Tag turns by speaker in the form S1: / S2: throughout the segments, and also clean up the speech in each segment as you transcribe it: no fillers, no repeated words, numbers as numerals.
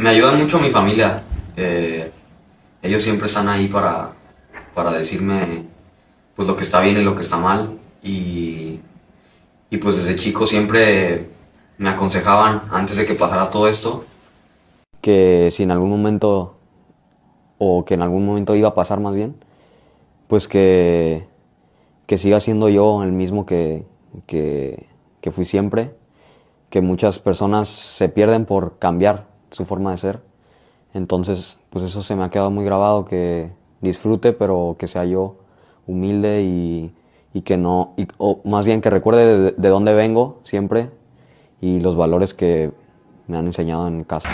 S1: Me ayudan mucho mi familia. Ellos siempre están ahí para decirme pues lo que está bien y lo que está mal. Y pues desde chico siempre me aconsejaban antes de que pasara todo esto que si en algún momento, o que en algún momento iba a pasar más bien, pues que siga siendo yo el mismo que fui siempre, que muchas personas se pierden por cambiar su forma de ser. Entonces, pues eso se me ha quedado muy grabado, que disfrute, pero que sea yo humilde y que no, o más bien que recuerde de dónde vengo siempre y los valores que me han enseñado en casa.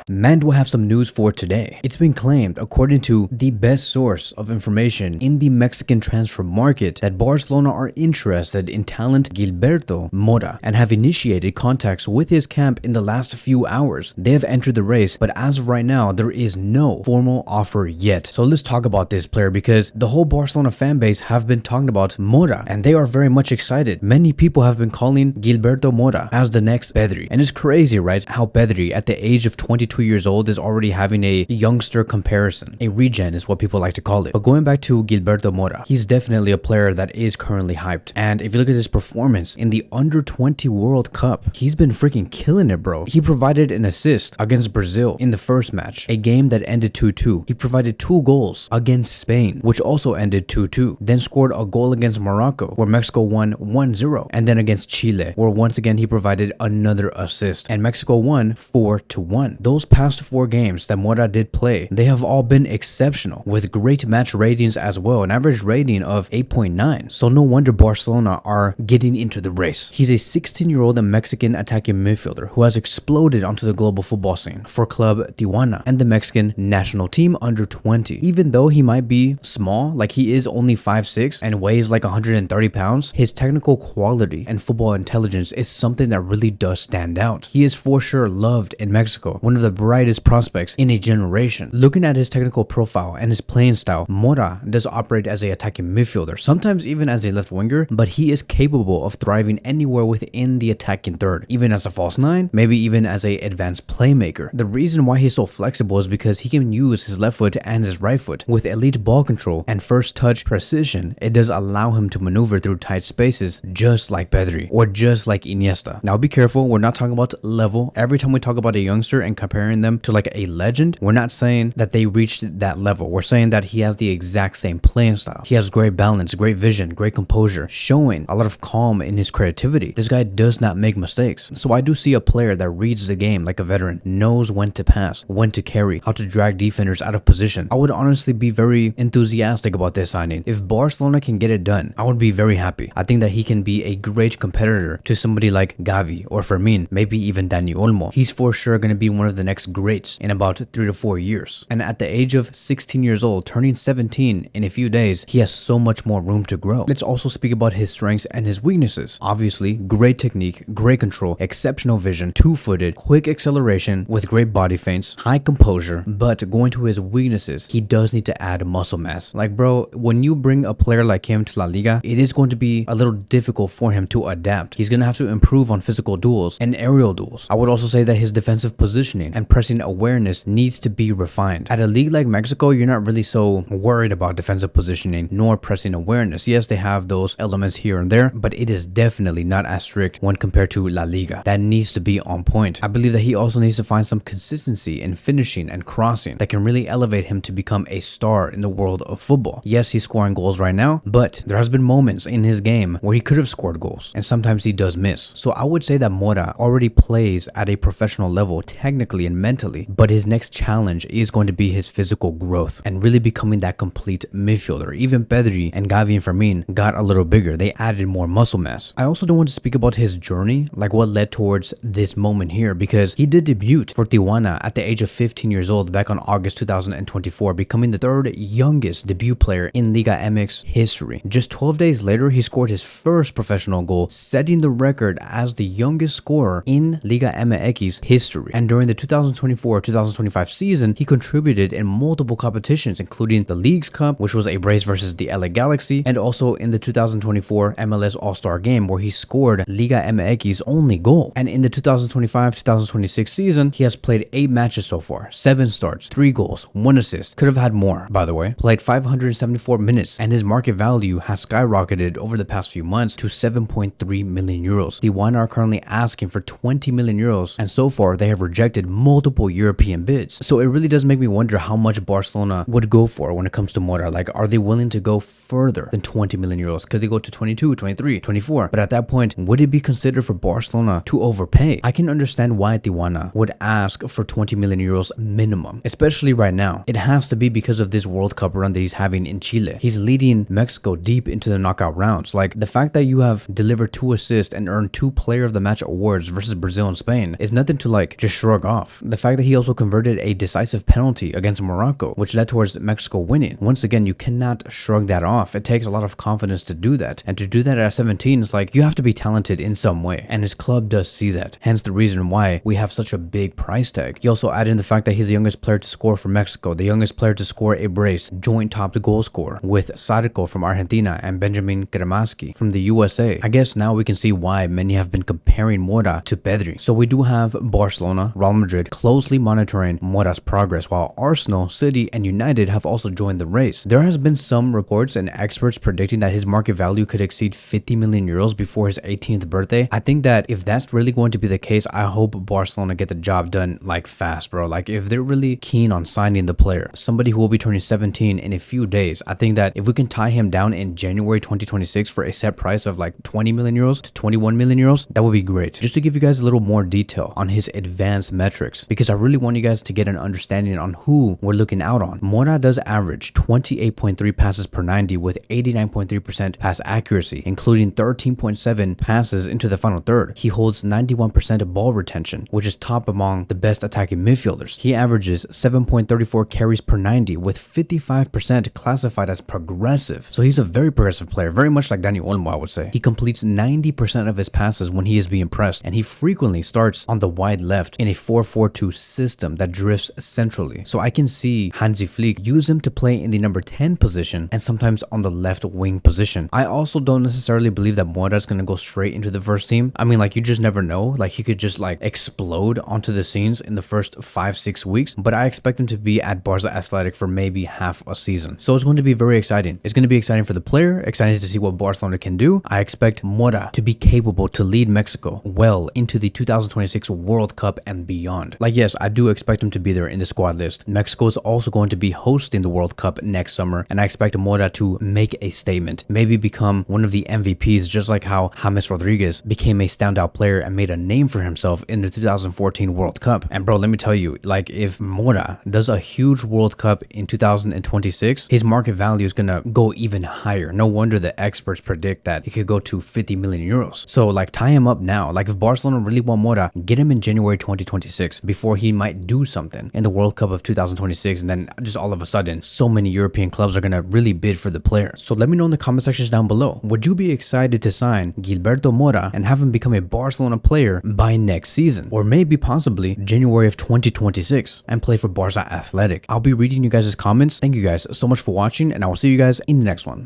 S2: Man, do I have some news for today. It's been claimed, according to the best source of information in the Mexican transfer market, that Barcelona are interested in talent Gilberto Mora and have initiated contacts with his camp in the last few hours. They have entered the race, but as of right now, there is no formal offer yet. So let's talk about this player, because the whole Barcelona fan base have been talking about Mora and they are very much excited. Many people have been calling Gilberto Mora as the next Pedri. And it's crazy, right? How Pedri, at the age of 22 years old, is already having a youngster comparison. A regen is what people like to call it. But going back to Gilberto Mora, he's definitely a player that is currently hyped. And if you look at his performance in the Under-20 World Cup, he's been freaking killing it, bro. He provided an assist against Brazil in the first match, a game that ended 2-2. He provided 2 goals against Spain, which also ended 2-2. Then scored a goal against Morocco, where Mexico won 1-0. And then against Chile, where once again he provided another assist, and Mexico won 4-1. Those past 4 games that Mora did play, they have all been exceptional, with great match ratings as well, an average rating of 8.9. So no wonder Barcelona are getting into the race. He's a 16-year-old Mexican attacking midfielder who has exploded onto the global football scene for Club Tijuana and the Mexican national team under 20. Even though he might be small, like he is only 5'6" and weighs like 130 pounds, his technical quality and football intelligence is something that really does stand out. He is for sure loved in Mexico, one of the brightest prospects in a generation. Looking at his technical profile and his playing style, Mora does operate as a attacking midfielder, sometimes even as a left winger, but he is capable of thriving anywhere within the attacking third, even as a false 9, maybe even as a advanced playmaker. The reason why he's so flexible is because he can use his left foot and his right foot. With elite ball control and first touch precision, it does allow him to maneuver through tight spaces just like Pedri or just like Iniesta. Now be careful, we're not talking about level. Every time we talk about a youngster and comparing them to like a legend, we're not saying that they reached that level. We're saying that he has the exact same playing style. He has great balance, great vision, great composure, showing a lot of calm in his creativity. This guy does not make mistakes. So I do see a player that reads the game like a veteran, knows when to pass, when to carry, how to drag defenders out of position. I would honestly be very enthusiastic about this signing. If Barcelona can get it done, I would be very happy. I think that he can be a great competitor to somebody like Gavi or Fermin, maybe even Dani Olmo. He's for sure going to be one of the next greats in about 3 to 4 years. And at the age of 16 years old, turning 17 in a few days, he has so much more room to grow. Let's also speak about his strengths and his weaknesses. Obviously, great technique, great control, exceptional vision, 2-footed, quick acceleration with great body feints, high composure. But going to his weaknesses, he does need to add muscle mass. Like, bro, when you bring a player like him to La Liga, it is going to be a little difficult for him to adapt. He's going to have to improve on physical duels and aerial duels. I would also say that his defensive positioning and pressing awareness needs to be refined. At a league like Mexico, you're not really so worried about defensive positioning nor pressing awareness. Yes, they have those elements here and there, but it is definitely not as strict when compared to La Liga. That needs to be on point. I believe that he also needs to find some consistency in finishing and crossing that can really elevate him to become a star in the world of football. Yes, he's scoring goals right now, but there has been moments in his game where he could have scored goals, and sometimes he does miss. So I would say that Mora already plays at a professional level technically and mentally, but his next challenge is going to be his physical growth and really becoming that complete midfielder. Even Pedri and Gavi and Fermin got a little bigger. They added more muscle mass. I also don't want to speak about his journey, like what led towards this moment here, because he did debut for Tijuana at the age of 15 years old back on August 2024, becoming the 3rd youngest debut player in Liga MX history. Just 12 days later, he scored his first professional goal, setting the record as the youngest scorer in Liga MX history. And during the 2024-2025 season, he contributed in multiple competitions, including the Leagues Cup, which was a brace versus the LA Galaxy, and also in the 2024 MLS All-Star Game, where he scored Liga MX's only goal. And in the 2025-2026 season, he has played 8 matches so far, 7 starts, 3 goals, 1 assist. Could have had more, by the way. Played 574 minutes, and his market value has skyrocketed over the past few months to 7.3 million euros. Tijuana are currently asking for 20 million euros, and so far they have rejected multiple European bids. So it really does make me wonder how much Barcelona would go for when it comes to Mora. Like, are they willing to go further than 20 million euros? Could they go to 22, 23, 24? But at that point, would it be considered for Barcelona to overpay? I can understand why Tijuana would ask for 20 million euros minimum, especially right now. It has to be because of this World Cup run that he's having in Chile. He's leading Mexico deep into the knockout rounds. Like, the fact that you have delivered 2 assists and earned 2 Player of the Match awards versus Brazil and Spain is nothing to like just shrug off. The fact that he also converted a decisive penalty against Morocco, which led towards Mexico winning. Once again, you cannot shrug that off. It takes a lot of confidence to do that. And to do that at 17, it's like you have to be talented in some way. And his club does see that. Hence the reason why we have such a big price tag. You also add in the fact that he's the youngest player to score for Mexico, the youngest player to score a brace, joint top goal scorer with Sarko from Argentina and Benjamin Kremaski from the USA. I guess now we can see why many have been comparing Mora to Pedri. So we do have Barcelona, Real Madrid closely monitoring Mora's progress, while Arsenal, City, and United have also joined the race. There has been some reports and experts predicting that his market value could exceed 50 million euros before his 18th birthday. I think that if that's really going to be the case, I hope Barcelona get the job done like fast, bro. Like, if they're really keen on signing the player, somebody who will be turning 17 in a few days, I think that if we can tie him down in January 2026 for a set price of like 20 million euros to 21 million euros, that would be great. Just to give you guys a little more detail on his advanced metrics, because I really want you guys to get an understanding on who we're looking out on. Mora does average 28.3 passes per 90 with 89.3% pass accuracy, including 13.7 passes into the final third. He holds 91% ball retention, which is top among the best attacking midfielders. He averages 7.34 carries per 90 with 55% classified as progressive. So he's a very progressive player, very much like Dani Olmo, I would say. He completes 90% of his passes when he is being pressed, and he frequently starts on the wide left in a 4-4-2 system that drifts centrally. So I can see Hansi Flick use him to play in the number 10 position and sometimes on the left wing position. I also don't necessarily believe that Mora is going to go straight into the first team. I mean, like, you just never know. Like, he could just like explode onto the scenes in the first 5-6 weeks, but I expect him to be at Barca Athletic for maybe half a season. So it's going to be very exciting. It's going to be exciting for the player, excited to see what Barcelona can do. I expect Mora to be capable to lead Mexico well into the 2026 World Cup and beyond. Like, yes, I do expect him to be there in the squad list. Mexico is also going to be hosting the World Cup next summer, and I expect Mora to make a statement, maybe become one of the MVPs, just like how James Rodriguez became a standout player and made a name for himself in the 2014 World Cup. And bro, let me tell you, like, if Mora does a huge World Cup in 2026, his market value is gonna go even higher. No wonder the experts predict that he could go to 50 million euros. So like, tie him up now. Like, if Barcelona really want Mora, get him in January 2026 before he might do something in the World Cup of 2026, and then just all of a sudden so many European clubs are gonna really bid for the player. So let me know in the comment sections down below, would you be excited to sign Gilberto Mora and have him become a Barcelona player by next season, or maybe possibly January of 2026 and play for Barca Athletic? I'll be reading you guys' comments. Thank you guys so much for watching, and I will see you guys in the next one.